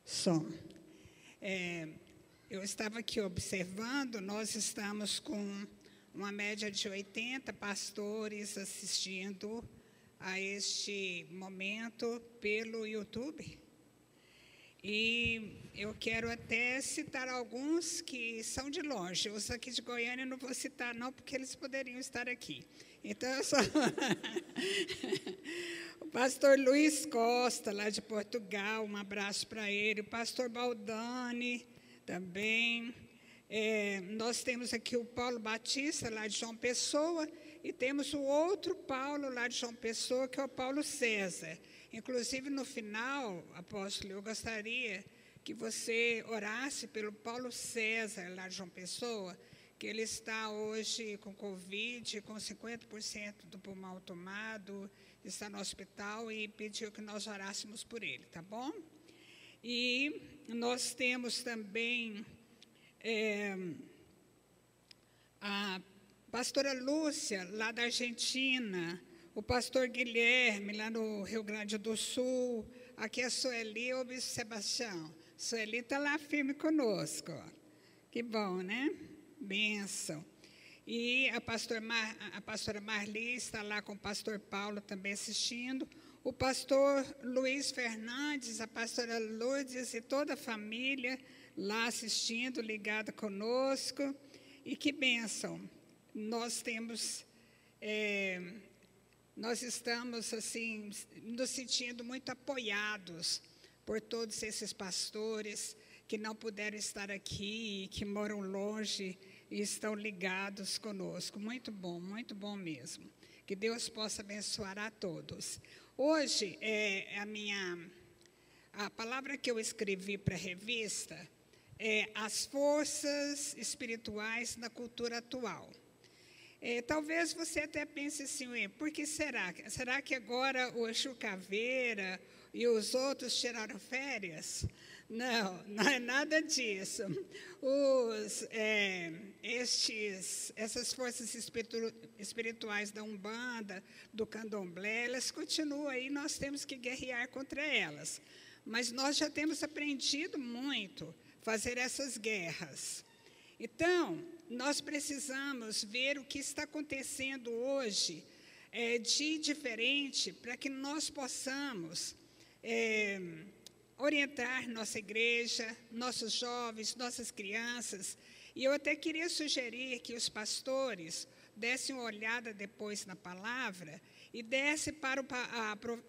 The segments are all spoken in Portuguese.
Som. Eu estava aqui observando, nós estamos com uma média de 80 pastores assistindo a este momento pelo YouTube. E eu quero até citar alguns que são de longe. Os aqui de Goiânia eu não vou citar, não, porque eles poderiam estar aqui. Então, eu só... O pastor Luiz Costa, lá de Portugal, um abraço para ele. O pastor Baldani, também. Nós temos aqui o Paulo Batista, lá de João Pessoa, e temos o outro Paulo, lá de João Pessoa, que é o Paulo César. Inclusive, no final, apóstolo, eu gostaria que você orasse pelo Paulo César, lá de João Pessoa, que ele está hoje com Covid, com 50% do pulmão tomado, está no hospital e pediu que nós orássemos por ele, tá bom? E nós temos também a pastora Lúcia, lá da Argentina, o pastor Guilherme, lá no Rio Grande do Sul, aqui a Sueli, o bispo Sebastião. Sueli está lá firme conosco, ó. Que bom, né? Bênção. E a pastora Marli está lá com o pastor Paulo também assistindo. O pastor Luiz Fernandes, a pastora Lourdes e toda a família lá assistindo, ligada conosco. E que bênção. Nós estamos, assim, nos sentindo muito apoiados por todos esses pastores que não puderam estar aqui, que moram longe e estão ligados conosco. Muito bom mesmo. Que Deus possa abençoar a todos. Hoje, a palavra que eu escrevi para a revista é as forças espirituais na cultura atual. Talvez você até pense assim, por que será? Será que agora o Exu Caveira e os outros tiraram férias? Não, não é nada disso. Essas forças espirituais da Umbanda, do Candomblé, elas continuam aí, nós temos que guerrear contra elas. Mas nós já temos aprendido muito a fazer essas guerras. Então, nós precisamos ver o que está acontecendo hoje de diferente para que nós possamos orientar nossa igreja, nossos jovens, nossas crianças. E eu até queria sugerir que os pastores dessem uma olhada depois na palavra e dessem para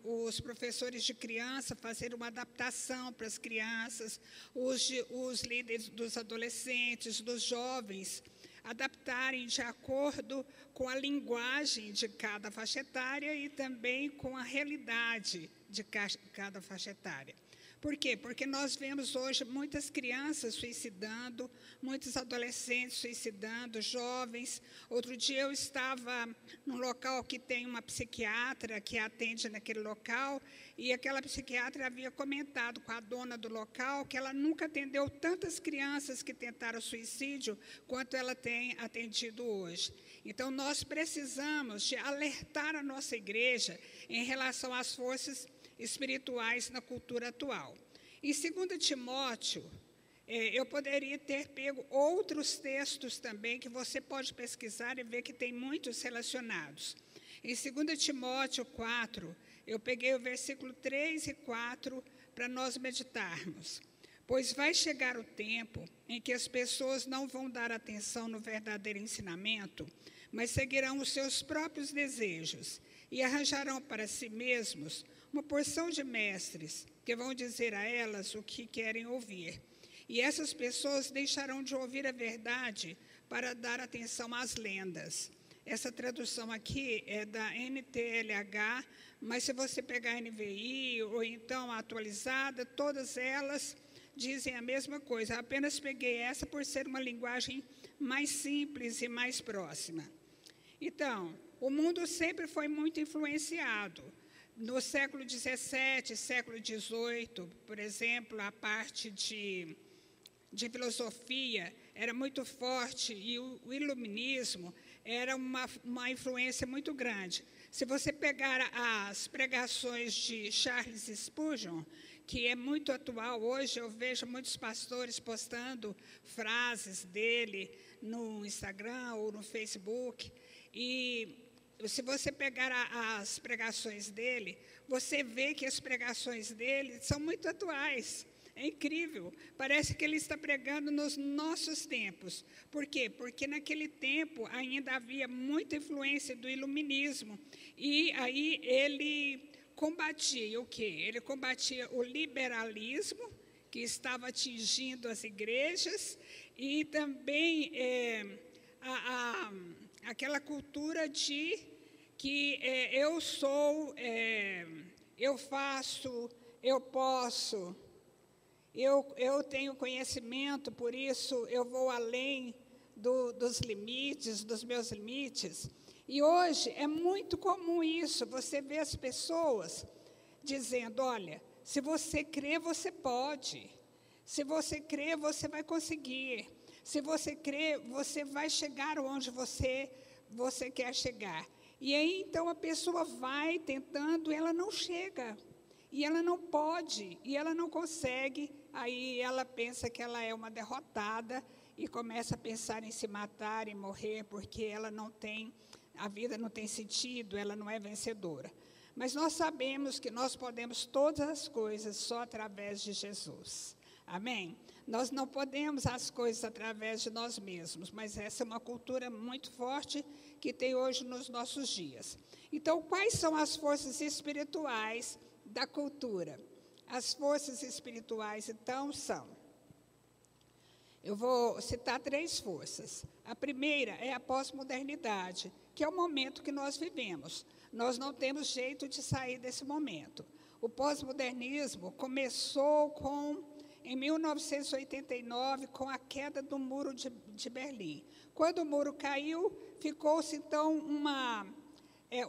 os professores de criança fazer uma adaptação para as crianças, os líderes dos adolescentes, dos jovens, adaptarem de acordo com a linguagem de cada faixa etária e também com a realidade de cada faixa etária. Por quê? Porque nós vemos hoje muitas crianças suicidando, muitos adolescentes suicidando, jovens. Outro dia eu estava num local que tem uma psiquiatra que atende naquele local, e aquela psiquiatra havia comentado com a dona do local que ela nunca atendeu tantas crianças que tentaram suicídio quanto ela tem atendido hoje. Então, nós precisamos de alertar a nossa igreja em relação às forças espirituais na cultura atual. Em 2 Timóteo, eu poderia ter pego outros textos também que você pode pesquisar e ver que tem muitos relacionados. Em 2 Timóteo 4, eu peguei o versículo 3 e 4 para nós meditarmos. Pois vai chegar o tempo em que as pessoas não vão dar atenção no verdadeiro ensinamento, mas seguirão os seus próprios desejos e arranjarão para si mesmos uma porção de mestres que vão dizer a elas o que querem ouvir. E essas pessoas deixarão de ouvir a verdade para dar atenção às lendas. Essa tradução aqui é da NTLH, mas se você pegar a NVI ou então a atualizada, todas elas dizem a mesma coisa. Eu apenas peguei essa por ser uma linguagem mais simples e mais próxima. Então, o mundo sempre foi muito influenciado. No século XVII, século XVIII, por exemplo, a parte de filosofia era muito forte e o iluminismo era uma influência muito grande. Se você pegar as pregações de Charles Spurgeon, que é muito atual. Hoje eu vejo muitos pastores postando frases dele no Instagram ou no Facebook. E se você pegar as pregações dele, você vê que as pregações dele são muito atuais. É incrível. Parece que ele está pregando nos nossos tempos. Por quê? Porque naquele tempo ainda havia muita influência do iluminismo. E aí ele combatia o quê? Ele combatia o liberalismo, que estava atingindo as igrejas, e também aquela cultura de que eu sou, eu faço, eu posso, eu tenho conhecimento, por isso eu vou além dos limites, dos meus limites. E hoje é muito comum isso, você vê as pessoas dizendo, olha, se você crê, você pode. Se você crê, você vai conseguir. Se você crê, você vai chegar onde você quer chegar. E aí, então, a pessoa vai tentando, ela não chega. E ela não pode, e ela não consegue. Aí ela pensa que ela é uma derrotada e começa a pensar em se matar e morrer, porque ela não tem, a vida não tem sentido, ela não é vencedora. Mas nós sabemos que nós podemos todas as coisas só através de Jesus. Amém? Nós não podemos as coisas através de nós mesmos, mas essa é uma cultura muito forte que tem hoje nos nossos dias. Então, quais são as forças espirituais da cultura? As forças espirituais, então, são... Eu vou citar 3 forças. A primeira é a pós-modernidade, que é o momento que nós vivemos. Nós não temos jeito de sair desse momento. O pós-modernismo começou em 1989, com a queda do Muro de Berlim. Quando o muro caiu, ficou-se, então,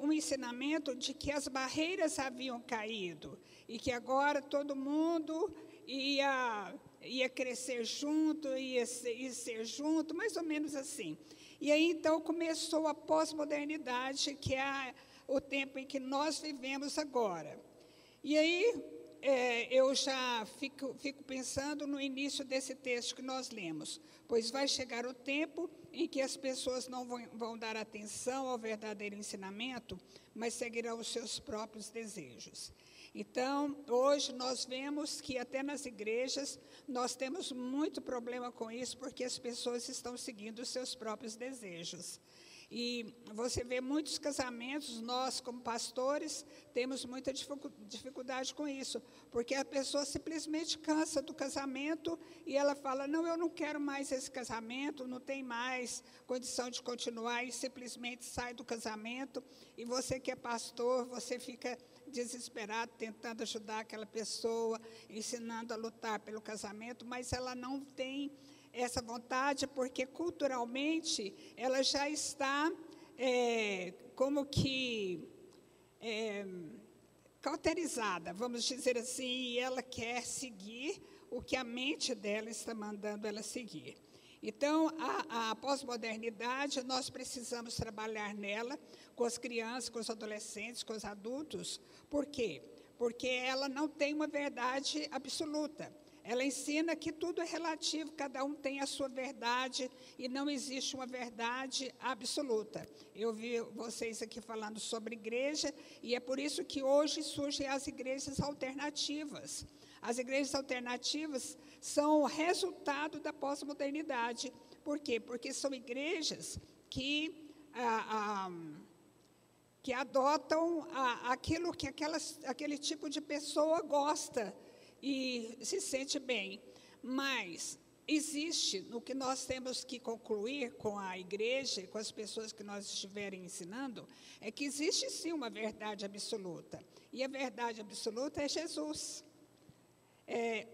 um ensinamento de que as barreiras haviam caído e que agora todo mundo ia crescer junto, ia ser junto, mais ou menos assim. E aí, então, começou a pós-modernidade, que é o tempo em que nós vivemos agora. E aí, eu já fico pensando no início desse texto que nós lemos, pois vai chegar o tempo em que as pessoas não vão dar atenção ao verdadeiro ensinamento, mas seguirão os seus próprios desejos. Então, hoje nós vemos que até nas igrejas nós temos muito problema com isso, porque as pessoas estão seguindo os seus próprios desejos. E você vê muitos casamentos, nós como pastores temos muita dificuldade com isso, porque a pessoa simplesmente cansa do casamento e ela fala, não, eu não quero mais esse casamento, não tem mais condição de continuar, e simplesmente sai do casamento. E você que é pastor, você fica desesperado tentando ajudar aquela pessoa, ensinando a lutar pelo casamento, mas ela não tem essa vontade, porque culturalmente ela já está como que cauterizada, vamos dizer assim, e ela quer seguir o que a mente dela está mandando ela seguir. Então, a pós-modernidade, nós precisamos trabalhar nela com as crianças, com os adolescentes, com os adultos. Por quê? Porque ela não tem uma verdade absoluta. Ela ensina que tudo é relativo, cada um tem a sua verdade e não existe uma verdade absoluta. Eu vi vocês aqui falando sobre igreja e é por isso que hoje surgem as igrejas alternativas. As igrejas alternativas são o resultado da pós-modernidade. Por quê? Porque são igrejas que adotam aquilo que aquele tipo de pessoa gosta e se sente bem. Mas existe, no que nós temos que concluir com a igreja e com as pessoas que nós estiverem ensinando, é que existe sim uma verdade absoluta. E a verdade absoluta é Jesus.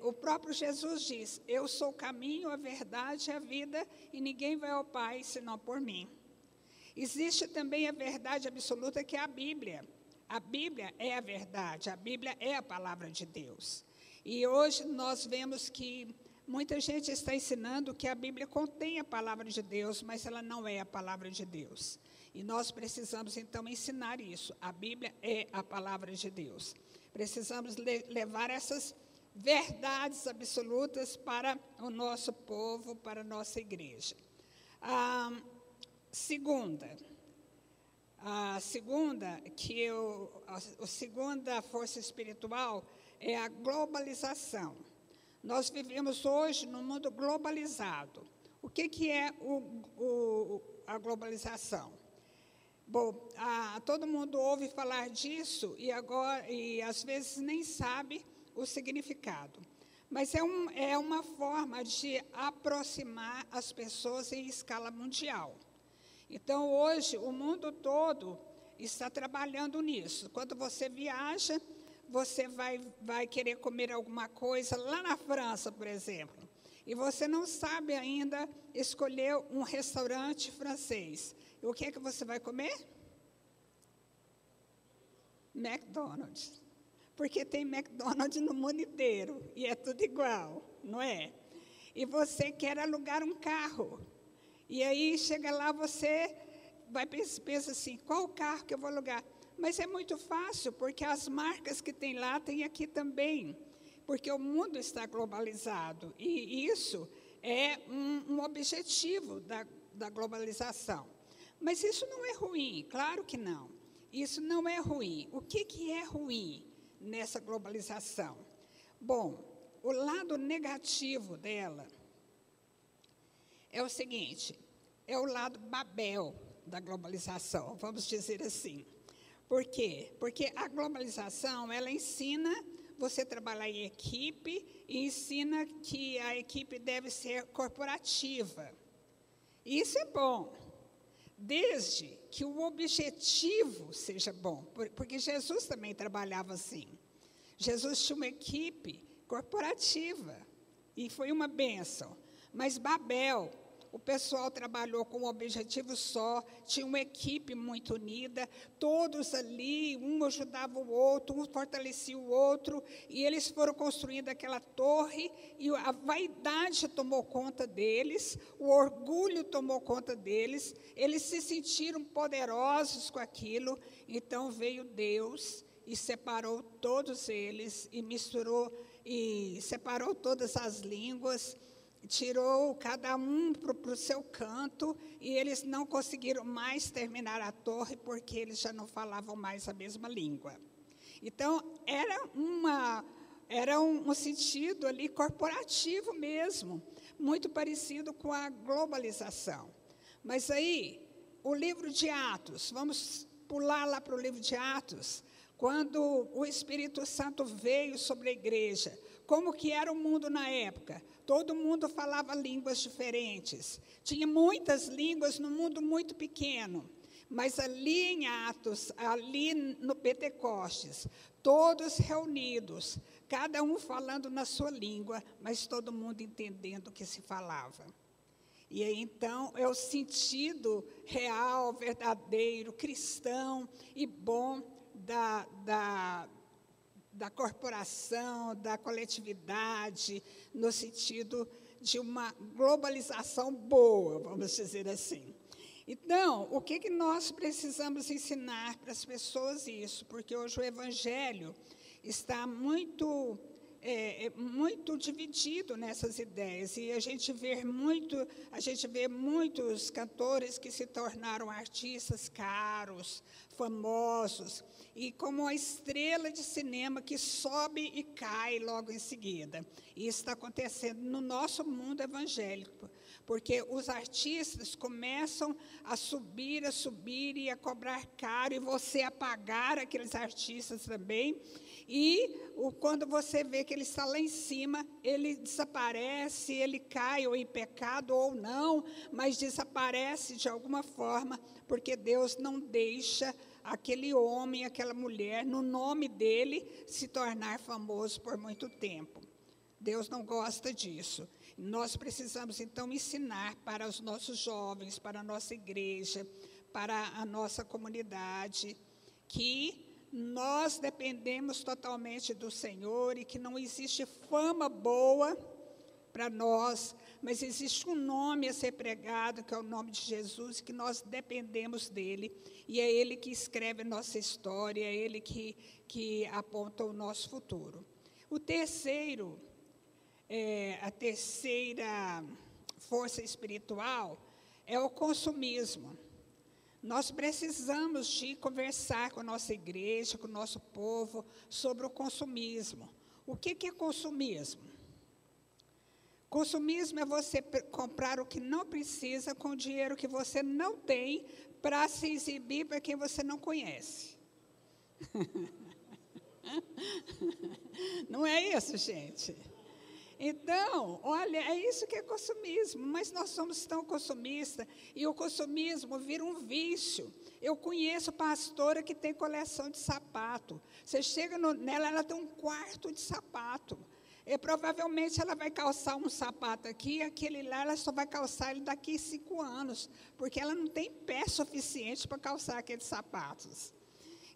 O próprio Jesus diz, eu sou o caminho, a verdade e a vida, e ninguém vai ao Pai senão por mim. Existe também a verdade absoluta, que é a Bíblia. A Bíblia é a verdade, a Bíblia é a palavra de Deus. E hoje nós vemos que muita gente está ensinando que a Bíblia contém a palavra de Deus, mas ela não é a palavra de Deus. E nós precisamos, então, ensinar isso. A Bíblia é a palavra de Deus. Precisamos levar essas verdades absolutas para o nosso povo, para a nossa igreja. A segunda força espiritual é a globalização. Nós vivemos hoje num mundo globalizado. O que é a globalização? Bom, todo mundo ouve falar disso e às vezes nem sabe o significado. Mas é uma forma de aproximar as pessoas em escala mundial. Então, hoje, o mundo todo está trabalhando nisso. Quando você viaja, você vai querer comer alguma coisa lá na França, por exemplo, e você não sabe ainda escolher um restaurante francês. O que é que você vai comer? McDonald's. Porque tem McDonald's no mundo inteiro, e é tudo igual, não é? E você quer alugar um carro. E aí, chega lá, você pensa assim, qual carro que eu vou alugar? Mas é muito fácil, porque as marcas que tem lá, tem aqui também. Porque o mundo está globalizado. E isso é um objetivo da globalização. Mas isso não é ruim, claro que não. Isso não é ruim. O que é ruim nessa globalização? Bom, o lado negativo dela é o seguinte, é o lado Babel da globalização, vamos dizer assim. Por quê? Porque a globalização, ela ensina você a trabalhar em equipe e ensina que a equipe deve ser corporativa. Isso é bom, desde que o objetivo seja bom, porque Jesus também trabalhava assim. Jesus tinha uma equipe corporativa e foi uma bênção. Mas Babel, o pessoal trabalhou com um objetivo só, tinha uma equipe muito unida, todos ali, um ajudava o outro, um fortalecia o outro, e eles foram construindo aquela torre, e a vaidade tomou conta deles, o orgulho tomou conta deles, eles se sentiram poderosos com aquilo, então veio Deus e separou todos eles, e misturou, e separou todas as línguas, tirou cada um para o seu canto, e eles não conseguiram mais terminar a torre, porque eles já não falavam mais a mesma língua. Então, era um sentido ali corporativo mesmo, muito parecido com a globalização. Mas aí, o livro de Atos, vamos pular lá para o livro de Atos, quando o Espírito Santo veio sobre a igreja, como que era o mundo na época? Todo mundo falava línguas diferentes. Tinha muitas línguas num mundo muito pequeno. Mas ali em Atos, ali no Pentecostes, todos reunidos, cada um falando na sua língua, mas todo mundo entendendo o que se falava. E aí, então, é o sentido real, verdadeiro, cristão e bom da corporação, da coletividade, no sentido de uma globalização boa, vamos dizer assim. Então, o que nós precisamos ensinar para as pessoas isso? Porque hoje o Evangelho está muito dividido nessas ideias, e a gente vê muitos cantores que se tornaram artistas caros, famosos, e como a estrela de cinema que sobe e cai logo em seguida. E isso está acontecendo no nosso mundo evangélico, porque os artistas começam a subir e a cobrar caro, e você a pagar aqueles artistas também. E quando você vê que ele está lá em cima, ele desaparece, ele cai ou em pecado ou não, mas desaparece de alguma forma, porque Deus não deixa aquele homem, aquela mulher, no nome dele, se tornar famoso por muito tempo. Deus não gosta disso. Nós precisamos, então, ensinar para os nossos jovens, para a nossa igreja, para a nossa comunidade, que nós dependemos totalmente do Senhor e que não existe fama boa para nós, mas existe um nome a ser pregado, que é o nome de Jesus, que nós dependemos dele, e é ele que escreve a nossa história, é ele que aponta o nosso futuro. O terceiro, a terceira força espiritual é o consumismo. Nós precisamos de conversar com a nossa igreja, com o nosso povo, sobre o consumismo. O que é consumismo? Consumismo é você comprar o que não precisa com o dinheiro que você não tem para se exibir para quem você não conhece. Não é isso, gente? Então, olha, é isso que é consumismo, mas nós somos tão consumistas, e o consumismo vira um vício. Eu conheço pastora que tem coleção de sapato. Você chega nela, ela tem um quarto de sapato. E provavelmente ela vai calçar um sapato aqui, aquele lá ela só vai calçar ele daqui a 5 anos, porque ela não tem pé suficiente para calçar aqueles sapatos.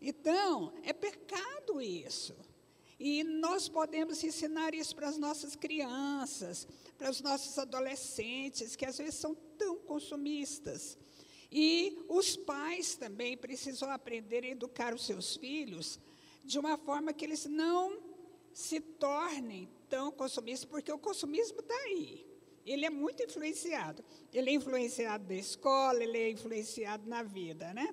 Então, é pecado isso. E nós podemos ensinar isso para as nossas crianças, para os nossos adolescentes, que às vezes são tão consumistas. E os pais também precisam aprender a educar os seus filhos de uma forma que eles não se tornem tão consumistas, porque o consumismo está aí. Ele é muito influenciado. Ele é influenciado da escola, ele é influenciado na vida, né?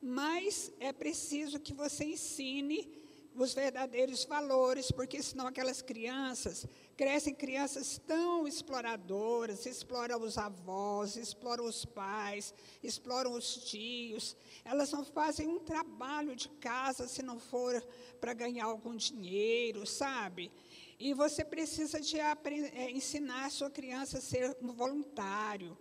Mas é preciso que você ensine os verdadeiros valores, porque senão aquelas crianças crescem crianças tão exploradoras, exploram os avós, exploram os pais, exploram os tios. Elas não fazem um trabalho de casa se não for para ganhar algum dinheiro, sabe? E você precisa de ensinar a sua criança a ser um voluntário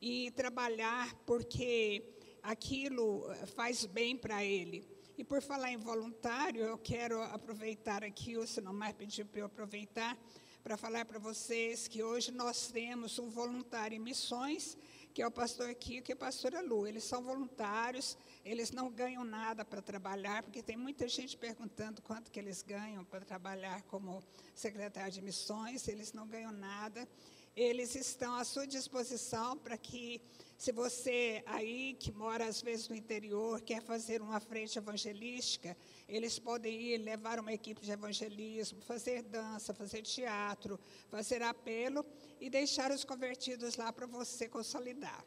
e trabalhar porque aquilo faz bem para ele. E por falar em voluntário, eu quero aproveitar aqui, ou se não mais pedir para eu aproveitar, para falar para vocês que hoje nós temos um voluntário em missões, que é o pastor Kiko e a pastora Lu. Eles são voluntários, eles não ganham nada para trabalhar, porque tem muita gente perguntando quanto que eles ganham para trabalhar como secretário de missões, eles não ganham nada. Eles estão à sua disposição para que, se você aí, que mora às vezes no interior, quer fazer uma frente evangelística, eles podem ir levar uma equipe de evangelismo, fazer dança, fazer teatro, fazer apelo e deixar os convertidos lá para você consolidar.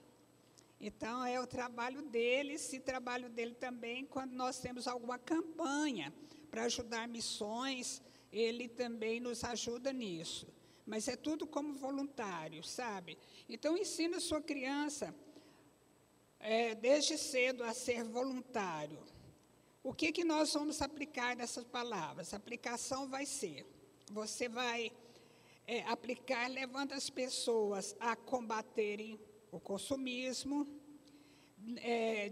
Então, é o trabalho deles e trabalho dele também, quando nós temos alguma campanha para ajudar missões, ele também nos ajuda nisso. Mas é tudo como voluntário, sabe? Então, ensina a sua criança, desde cedo, a ser voluntário. O que nós vamos aplicar nessas palavras? A aplicação vai ser, você vai aplicar levando as pessoas a combaterem o consumismo,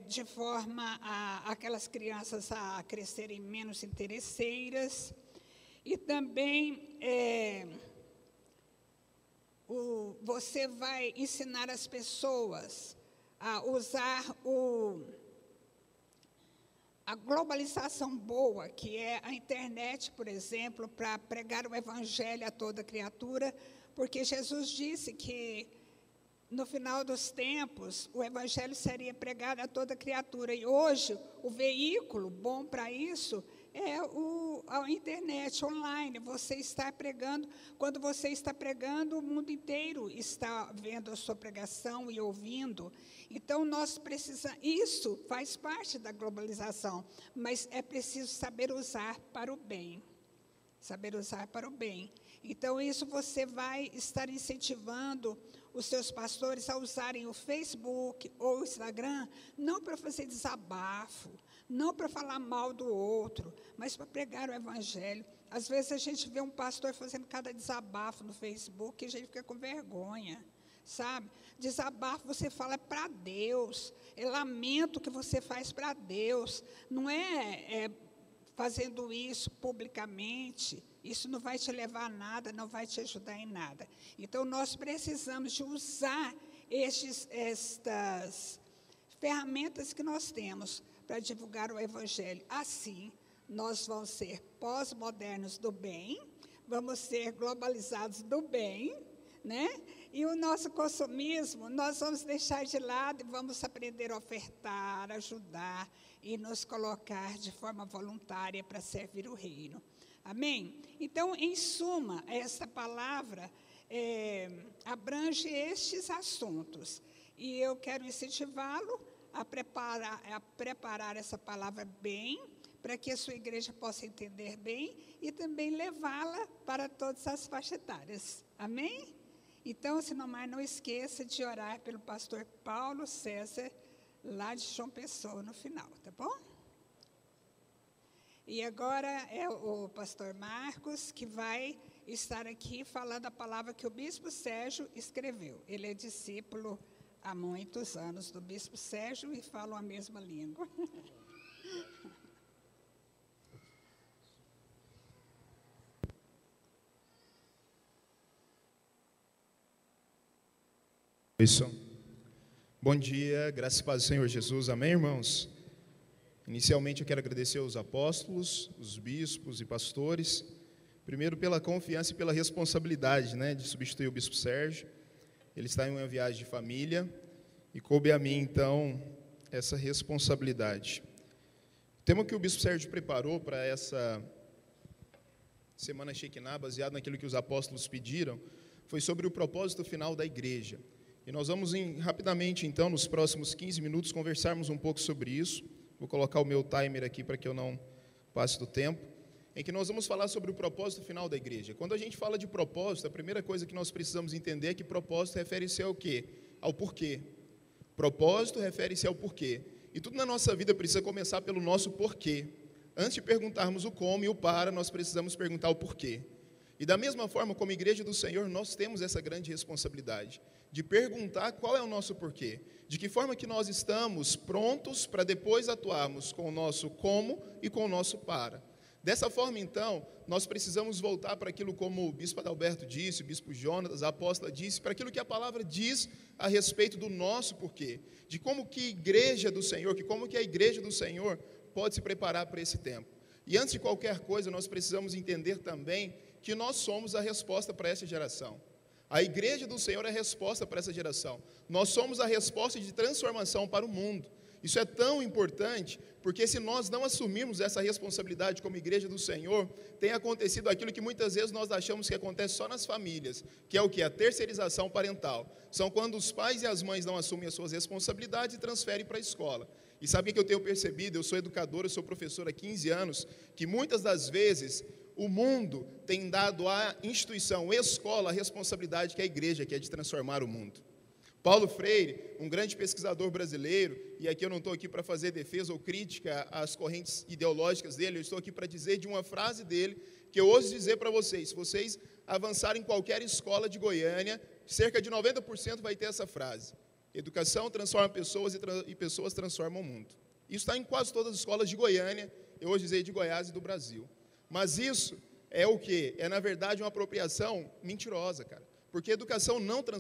de forma a aquelas crianças a crescerem menos interesseiras, e também você vai ensinar as pessoas a usar a globalização boa, que é a internet, por exemplo, para pregar o evangelho a toda criatura, porque Jesus disse que, no final dos tempos, o evangelho seria pregado a toda criatura. E hoje, o veículo bom para isso é a internet, online. Você está pregando, quando você está pregando, o mundo inteiro está vendo a sua pregação e ouvindo. Então, nós precisamos, isso faz parte da globalização, mas é preciso saber usar para o bem. Saber usar para o bem. Então, isso você vai estar incentivando os seus pastores a usarem o Facebook ou o Instagram, não para fazer desabafo, não para falar mal do outro, mas para pregar o evangelho. Às vezes a gente vê um pastor fazendo cada desabafo no Facebook e a gente fica com vergonha, sabe? Desabafo você fala para Deus, é lamento que você faz para Deus, não é fazendo isso publicamente. Isso não vai te levar a nada, não vai te ajudar em nada. Então, nós precisamos de usar estas ferramentas que nós temos para divulgar o evangelho. Assim, nós vamos ser pós-modernos do bem, vamos ser globalizados do bem, né? E o nosso consumismo, nós vamos deixar de lado e vamos aprender a ofertar, ajudar e nos colocar de forma voluntária para servir o reino. Amém? Então, em suma, essa palavra abrange estes assuntos. E eu quero incentivá-lo a preparar essa palavra bem, para que a sua igreja possa entender bem e também levá-la para todas as faixas etárias. Amém? Então, se não mais, não esqueça de orar pelo pastor Paulo César, lá de João Pessoa, no final, tá bom? E agora é o pastor Marcos, que vai estar aqui falando a palavra que o bispo Sérgio escreveu. Ele é discípulo há muitos anos do bispo Sérgio e falam a mesma língua. Isso. Bom dia, graças e paz do Senhor Jesus, amém, irmãos? Inicialmente eu quero agradecer aos apóstolos, os bispos e pastores, primeiro pela confiança e pela responsabilidade, de substituir o bispo Sérgio. Ele está em uma viagem de família e coube a mim, então, essa responsabilidade. O tema que o bispo Sérgio preparou para essa semana Shekinah, baseado naquilo que os apóstolos pediram, foi sobre o propósito final da igreja. E nós vamos, rapidamente, então, nos próximos 15 minutos, conversarmos um pouco sobre isso. Vou colocar o meu timer aqui para que eu não passe do tempo. Em que nós vamos falar sobre o propósito final da igreja. Quando a gente fala de propósito, a primeira coisa que nós precisamos entender é que propósito refere-se ao quê? Ao porquê. Propósito refere-se ao porquê. E tudo na nossa vida precisa começar pelo nosso porquê. Antes de perguntarmos o como e o para, nós precisamos perguntar o porquê. E da mesma forma, como igreja do Senhor, nós temos essa grande responsabilidade de perguntar qual é o nosso porquê, de que forma que nós estamos prontos para depois atuarmos com o nosso como e com o nosso para. Dessa forma, então, nós precisamos voltar para aquilo como o bispo Adalberto disse, o bispo Jonas, a apóstola disse, para aquilo que a palavra diz a respeito do nosso porquê, de como que a igreja do Senhor pode se preparar para esse tempo. E antes de qualquer coisa, nós precisamos entender também que nós somos a resposta para essa geração. A igreja do Senhor é a resposta para essa geração. Nós somos a resposta de transformação para o mundo. Isso é tão importante, porque se nós não assumirmos essa responsabilidade como igreja do Senhor, tem acontecido aquilo que muitas vezes nós achamos que acontece só nas famílias, que é o quê? A terceirização parental. São quando os pais e as mães não assumem as suas responsabilidades e transferem para a escola. E sabe o que eu tenho percebido? Eu sou educador, eu sou professor há 15 anos, que muitas das vezes o mundo tem dado à instituição, escola, a responsabilidade que é a igreja, que é de transformar o mundo. Paulo Freire, um grande pesquisador brasileiro, e aqui eu não estou aqui para fazer defesa ou crítica às correntes ideológicas dele, eu estou aqui para dizer de uma frase dele, que eu ouso dizer para vocês, se vocês avançarem em qualquer escola de Goiânia, cerca de 90% vai ter essa frase: educação transforma pessoas e pessoas transformam o mundo. Isso está em quase todas as escolas de Goiânia, eu ouso dizer de Goiás e do Brasil. Mas isso é o quê? É, na verdade, uma apropriação mentirosa, cara. Porque educação não transforma